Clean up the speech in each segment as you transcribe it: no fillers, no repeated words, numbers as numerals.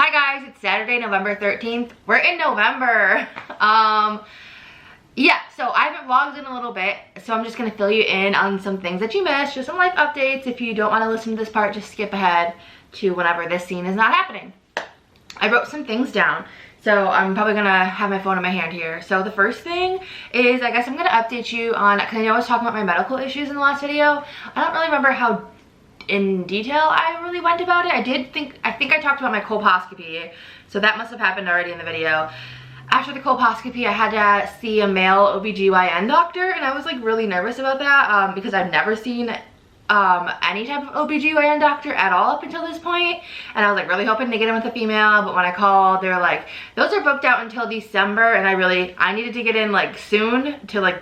Hi guys, it's Saturday, November 13th. We're in November. Yeah, so I haven't vlogged in a little bit, so I'm just gonna fill you in on some things that you missed, just some life updates. If you don't want to listen to this part, just skip ahead to whenever this scene is not happening. I wrote some things down, so I'm probably gonna have my phone in my hand here. So the first thing is, I guess I'm gonna update you on, because I know I was talking about my medical issues in the last video. I don't really remember how in detail I really went about it. I think I talked about my colposcopy, so that must have happened already in the video. After the colposcopy, I had to see a male OBGYN doctor, and I was like really nervous about that because I've never seen any type of OBGYN doctor at all up until this point, and I was like really hoping to get in with a female, but when I called, they were like, those are booked out until December, and I needed to get in like soon to like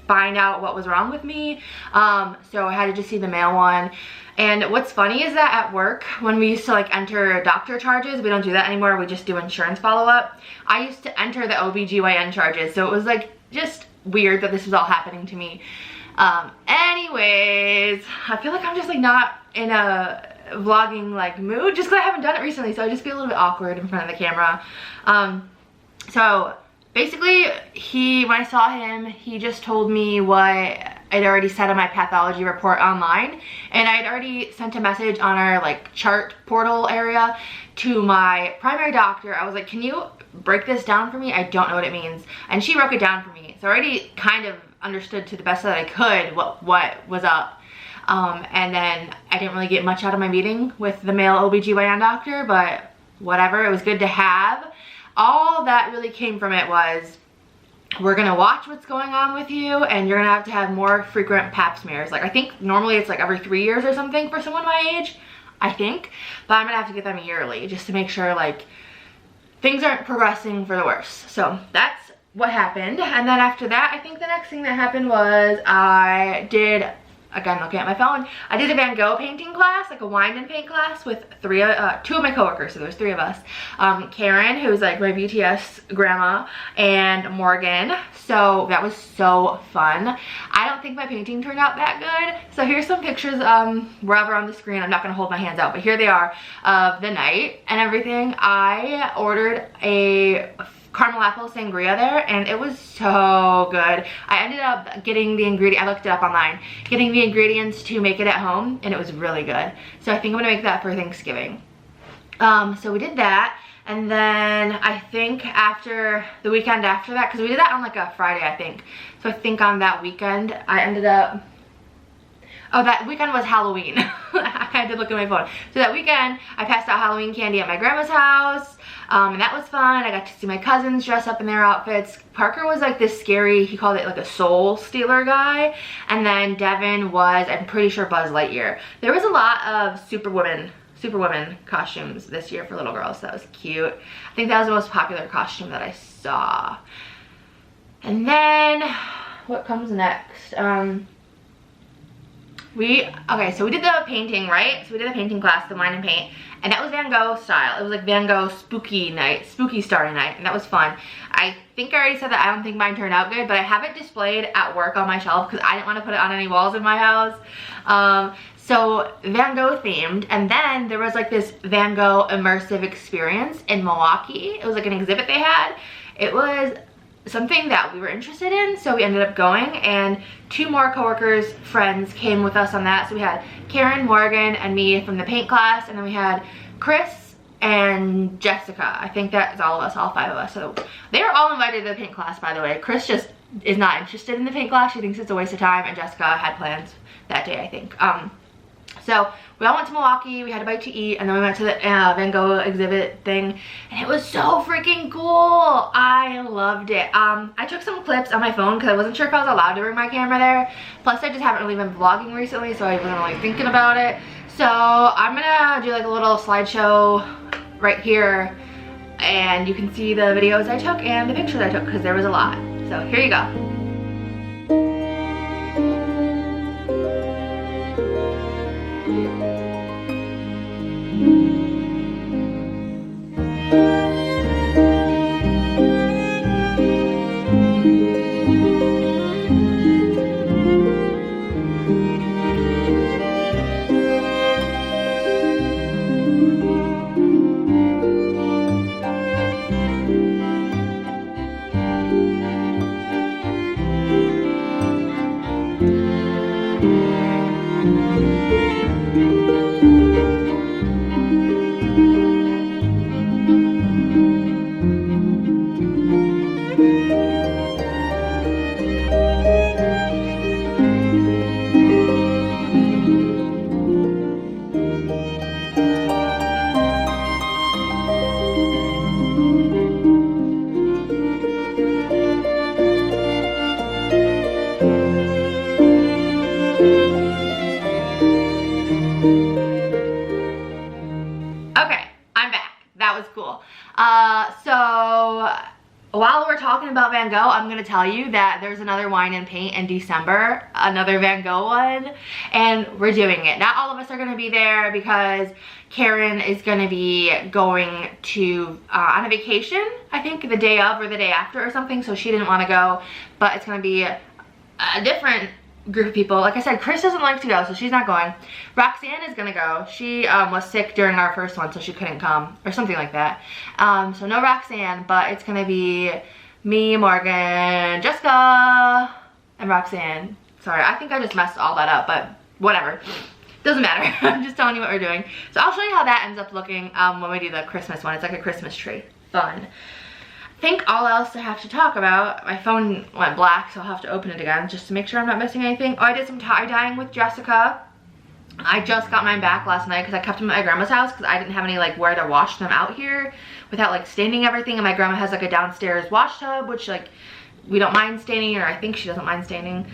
find out what was wrong with me. So I had to just see the male one. And what's funny is that at work, when we used to like enter doctor charges, we don't do that anymore, we just do insurance follow-up. I used to enter the OBGYN charges, so it was like just weird that this was all happening to me. Anyways, I feel like I'm just like not in a vlogging like mood, just because I haven't done it recently, so I just feel a little bit awkward in front of the camera. So basically, when I saw him, he just told me what I'd already said on my pathology report online, and I'd already sent a message on our like chart portal area to my primary doctor. I was like, can you break this down for me? I don't know what it means. And she broke it down for me, so I already kind of understood to the best that I could what was up. And then I didn't really get much out of my meeting with the male OBGYN doctor, but whatever, it was good to have. All that really came from it was, we're gonna watch what's going on with you, and you're gonna have more frequent pap smears. Like, I think normally it's like every 3 years or something for someone my age, I think, but I'm gonna have to get them yearly just to make sure like things aren't progressing for the worse. So that's what happened. And then after that, I think the next thing that happened was I did, again looking at my phone, I did a Van Gogh painting class, like a wine and paint class with two of my coworkers, so there was 3 of us. Karen, who's like my BTS grandma, and Morgan. So that was so fun. I don't think my painting turned out that good. So here's some pictures wherever on the screen. I'm not gonna hold my hands out, but here they are of the night and everything. I ordered a caramel apple sangria there, and it was so good. I ended up getting the ingredient, I looked it up online, getting the ingredients to make it at home, and it was really good. So I think I'm gonna make that for Thanksgiving. So we did that, and then I think after the weekend after that, because we did that on like a Friday, I think. So I think on that weekend I ended up, oh, that weekend was Halloween. I had to look at my phone. So that weekend, I passed out Halloween candy at my grandma's house, and that was fun. I got to see my cousins dress up in their outfits. Parker was like this scary, he called it like a soul stealer guy, and then Devin was, I'm pretty sure, Buzz Lightyear. There was a lot of Superwoman costumes this year for little girls. That was cute. I think that was the most popular costume that I saw. And then, what comes next? Okay, so we did the painting, right? So we did the painting class, the wine and paint, and that was Van Gogh style. It was like Van Gogh spooky night, spooky starry night, and that was fun. I think I already said that I don't think mine turned out good, but I have it displayed at work on my shelf because I didn't want to put it on any walls in my house. So Van Gogh themed, and then there was like this Van Gogh immersive experience in Milwaukee. It was like an exhibit they had. It was something that we were interested in, so we ended up going, and 2 more coworkers, friends, came with us on that. So we had Karen, Morgan, and me from the paint class, and then we had Chris and Jessica. I think that's all of us, all 5 of us. So they were all invited to the paint class, by the way. Chris just is not interested in the paint class. She thinks it's a waste of time, and Jessica had plans that day, I think. So we all went to Milwaukee, we had a bite to eat, and then we went to the Van Gogh exhibit thing, and it was so freaking cool. I loved it. I took some clips on my phone because I wasn't sure if I was allowed to bring my camera there. Plus, I just haven't really been vlogging recently, so I wasn't really thinking about it. So I'm gonna do like a little slideshow right here, and you can see the videos I took and the pictures I took because there was a lot. So here you go. that was cool. So while we're talking about Van Gogh, I'm gonna tell you that there's another Wine and Paint in December, another Van Gogh one, and we're doing it. Not all of us are gonna be there because Karen is gonna be going to on a vacation, I think the day of or the day after or something, so she didn't want to go, but it's gonna be a different group of people. Like I said, Chris doesn't like to go, so she's not going. Roxanne is gonna go. She was sick during our first one, so she couldn't come or something like that. So no Roxanne, but it's gonna be me, Morgan, Jessica, and Roxanne. Sorry, I think I just messed all that up, but whatever. Doesn't matter. I'm just telling you what we're doing. So I'll show you how that ends up looking when we do the Christmas one. It's like a Christmas tree. Fun. I think all else I have to talk about, my phone went black, so I'll have to open it again just to make sure I'm not missing anything. Oh, I did some tie-dyeing with Jessica. I just got mine back last night because I kept them at my grandma's house because I didn't have any like where to wash them out here without like staining everything, and my grandma has like a downstairs wash tub, which like we don't mind staining, or I think she doesn't mind staining.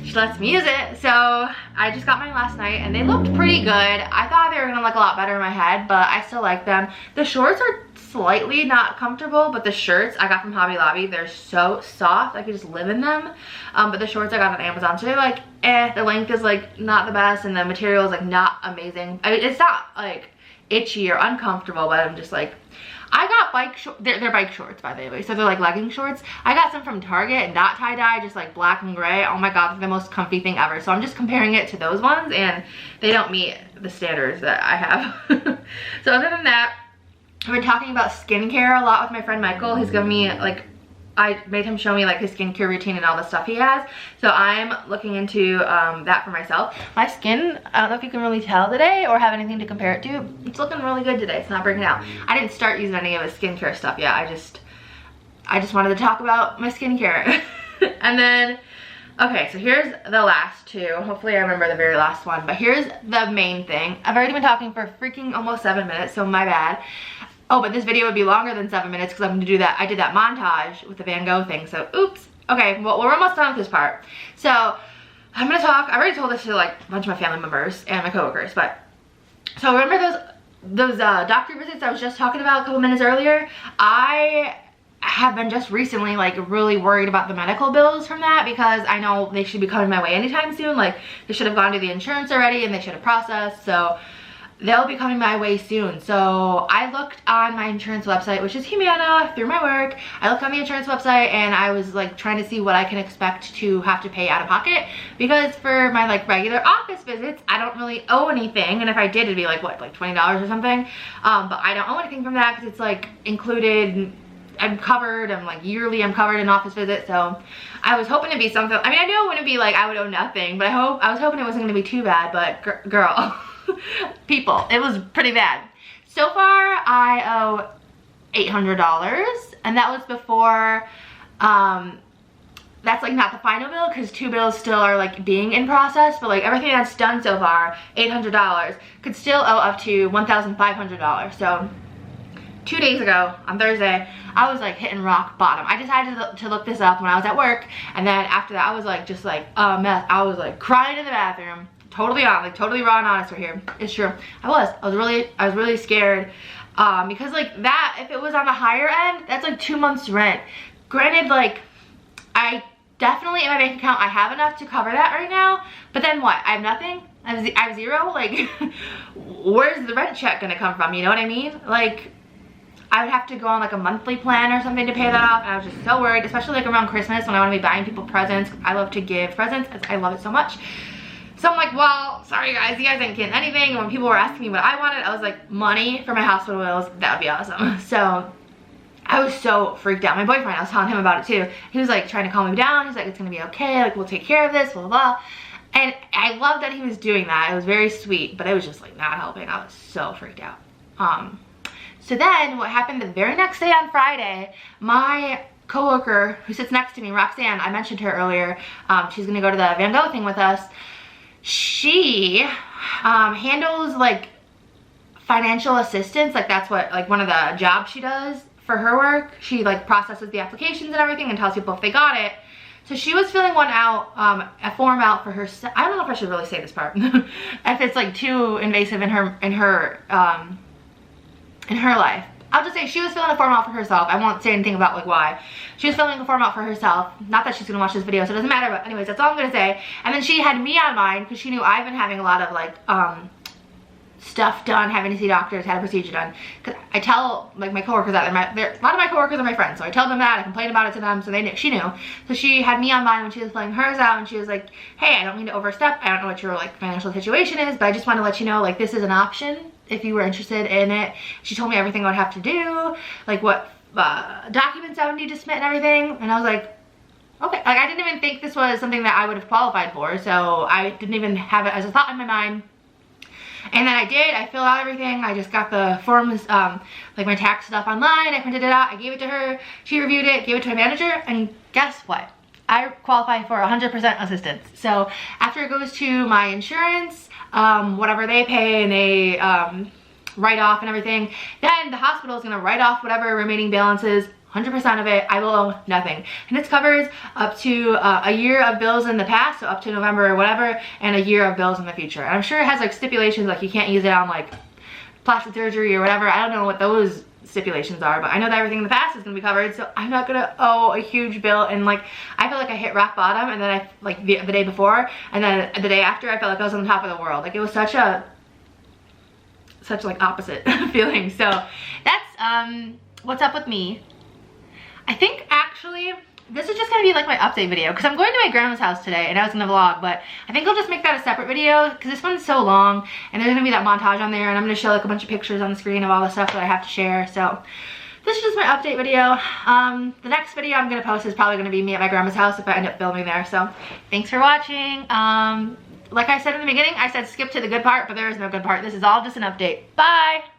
She lets me use it. So I just got mine last night and they looked pretty good. I thought they were gonna look a lot better in my head, but I still like them. The shorts are slightly not comfortable, but the shirts I got from Hobby Lobby, they're so soft. I could just live in them. But the shorts I got on Amazon, so they're like, the length is like not the best and the material is like not amazing. I mean, it's not like itchy or uncomfortable, but I'm just like, I got bike shorts. They're bike shorts, by the way, so they're like legging shorts. I got some from Target, not tie-dye, just like black and gray. Oh my god, they're the most comfy thing ever. So I'm just comparing it to those ones, and they don't meet the standards that I have. So other than that, I've been talking about skincare a lot with my friend Michael. He's given me like, I made him show me like his skincare routine and all the stuff he has. So I'm looking into that for myself. My skin, I don't know if you can really tell today or have anything to compare it to. It's looking really good today. It's not breaking out. I didn't start using any of his skincare stuff yet. I just wanted to talk about my skincare. And then, okay, so here's the last two. Hopefully I remember the very last one, but here's the main thing. I've already been talking for freaking almost 7 minutes, so my bad. Oh, but this video would be longer than 7 minutes because I'm going to do that. I did that montage with the Van Gogh thing, so oops. Okay, well, we're almost done with this part. So I'm going to talk. I already told this to like a bunch of my family members and my coworkers, but so remember those doctor visits I was just talking about a couple minutes earlier? I have been just recently like really worried about the medical bills from that because I know they should be coming my way anytime soon. Like they should have gone to the insurance already and they should have processed, so they'll be coming my way soon. So I looked on my insurance website, which is Humana, through my work. I looked on the insurance website and I was like trying to see what I can expect to have to pay out of pocket, because for my like regular office visits I don't really owe anything, and if I did it'd be like what, like $20 or something. But I don't owe anything from that because it's like included. I'm covered. I'm like yearly I'm covered in office visits. So I was hoping to be something. I mean, I knew it wouldn't be like I would owe nothing, but I was hoping it wasn't going to be too bad. But girl, people, it was pretty bad. So far I owe $800, and that was before that's like not the final bill because 2 bills still are like being in process, but like everything that's done so far, $800, could still owe up to $1,500. So 2 days ago on Thursday, I was like hitting rock bottom. I decided to look this up when I was at work, and then after that I was like just like a mess. I was like crying in the bathroom. Totally on, like totally raw and honest right here. It's true. I was really scared because like that, if it was on the higher end, that's like 2 months rent. Granted, like I definitely in my bank account I have enough to cover that right now, but then what? I have nothing. I have zero. Like where's the rent check gonna come from? You know what I mean? Like I would have to go on like a monthly plan or something to pay that off, and I was just so worried, especially like around Christmas when I want to be buying people presents. I love to give presents. I love it so much. So I'm like, well, sorry guys, you guys didn't get anything. And when people were asking me what I wanted, I was like, money for my hospital bills, that would be awesome. So I was so freaked out. My boyfriend, I was telling him about it too. He was like trying to calm me down. He's like, it's gonna be okay, like we'll take care of this, blah, blah, blah. And I love that he was doing that. It was very sweet, but it was just like not helping. I was so freaked out. So then what happened the very next day on Friday, my coworker who sits next to me, Roxanne, I mentioned her earlier, she's gonna go to the Van Gogh thing with us. She handles like financial assistance, like that's what like one of the jobs she does for her work. She like processes the applications and everything and tells people if they got it. So she was filling one out, a form out for her. I don't know if I should really say this part if it's like too invasive in her life. I'll just say she was filling a form out for herself. I won't say anything about like why. She was filling a form out for herself. Not that she's gonna watch this video, so it doesn't matter, but anyways, that's all I'm gonna say. And then she had me on mine because she knew I've been having a lot of like stuff done, having to see doctors, had a procedure done. Cause I tell like my coworkers that a lot of my coworkers are my friends, so I tell them that, I complain about it to them, so they knew, she knew. So she had me on mine when she was filling hers out, and she was like, hey, I don't mean to overstep, I don't know what your like financial situation is, but I just want to let you know like this is an option if you were interested in it. She told me everything I would have to do, like what documents I would need to submit and everything, and I was like, okay. Like I didn't even think this was something that I would have qualified for, so I didn't even have it as a thought in my mind. And then I did, I filled out everything. I just got the forms, like my tax stuff online. I printed it out, I gave it to her. She reviewed it, gave it to my manager, and guess what? I qualify for 100% assistance. So after it goes to my insurance, whatever they pay and they write off and everything, then the hospital is gonna write off whatever remaining balance is. 100% of it, I will owe nothing. And it covers up to a year of bills in the past, so up to November or whatever, and a year of bills in the future. And I'm sure it has like stipulations, like you can't use it on like plastic surgery or whatever. I don't know what those stipulations are, but I know that everything in the past is gonna be covered, so I'm not gonna owe a huge bill. And like, I feel like I hit rock bottom, and then I, like the day before, and then the day after, I felt like I was on the top of the world. Like it was such like opposite feeling. So that's what's up with me. I think actually this is just gonna be like my update video because I'm going to my grandma's house today and I was gonna vlog, but I think I'll just make that a separate video because this one's so long and there's gonna be that montage on there, and I'm gonna show like a bunch of pictures on the screen of all the stuff that I have to share. So this is just my update video. The next video I'm gonna post is probably gonna be me at my grandma's house if I end up filming there. So thanks for watching. Like I said in the beginning, I said skip to the good part, but there is no good part. This is all just an update. Bye.